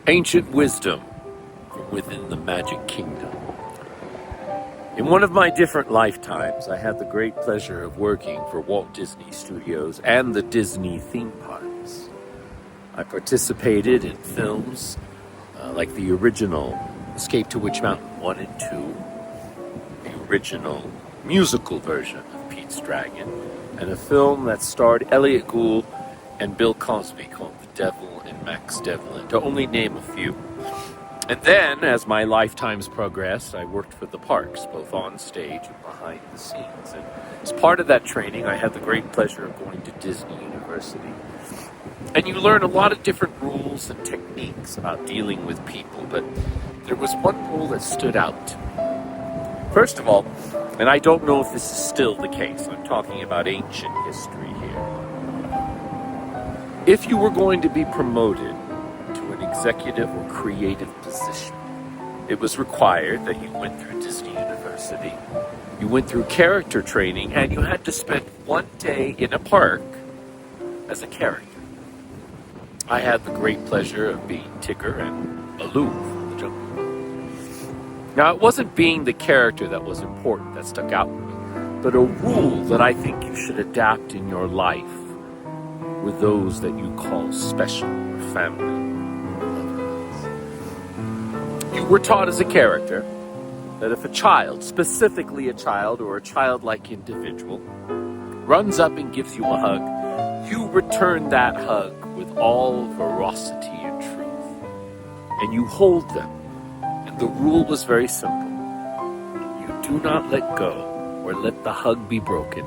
Ancient wisdom from within the Magic Kingdom. In one of my different lifetimes, I had the great pleasure of working for Walt Disney Studios and the Disney theme parks. I participated in films like the original Escape to Witch Mountain 1 and 2, the original musical version of Pete's Dragon, and a film that starred Elliot Gould and Bill Cosby called The Devil and Max Devlin, to only name a few. And then, as my lifetimes progressed, I worked for the parks, both on stage and behind the scenes. And as part of that training, I had the great pleasure of going to Disney University. And you learn a lot of different rules and techniques about dealing with people, but there was one rule that stood out to me. First of all, and I don't know if this is still the case, I'm talking about ancient history here. If you were going to be promoted to an executive or creative position, it was required that you went through Disney University, you went through character training, and you had to spend one day in a park as a character. I had the great pleasure of being Tigger and Baloo from the Jungle. Now, it wasn't being the character that was important, that stuck out to me, but a rule that I think you should adapt in your life with those that you call special or family. You were taught as a character that if a child, specifically a child or a childlike individual, runs up and gives you a hug, you return that hug with all ferocity and truth. And you hold them. And the rule was very simple. You do not let go or let the hug be broken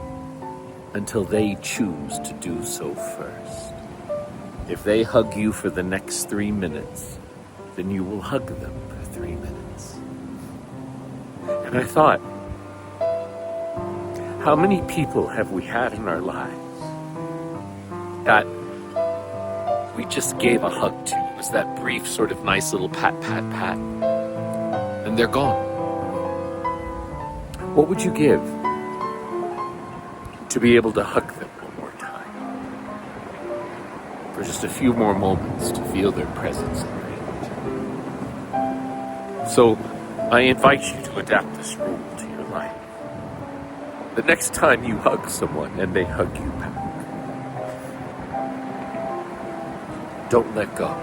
until they choose to do so first. If they hug you for the next 3 minutes, then you will hug them for 3 minutes. And I thought, how many people have we had in our lives that we just gave a hug to? It was that brief sort of nice little pat, pat, pat, and they're gone. What would you give to be able to hug them one more time? For just a few more moments to feel their presence and range. So I invite you to adapt this rule to your life. The next time you hug someone and they hug you back, don't let go.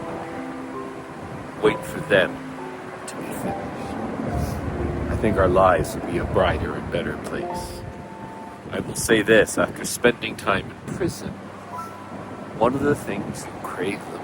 Wait for them to be finished. I think our lives would be a brighter and better place. I will say this, after spending time in prison, one of the things you crave the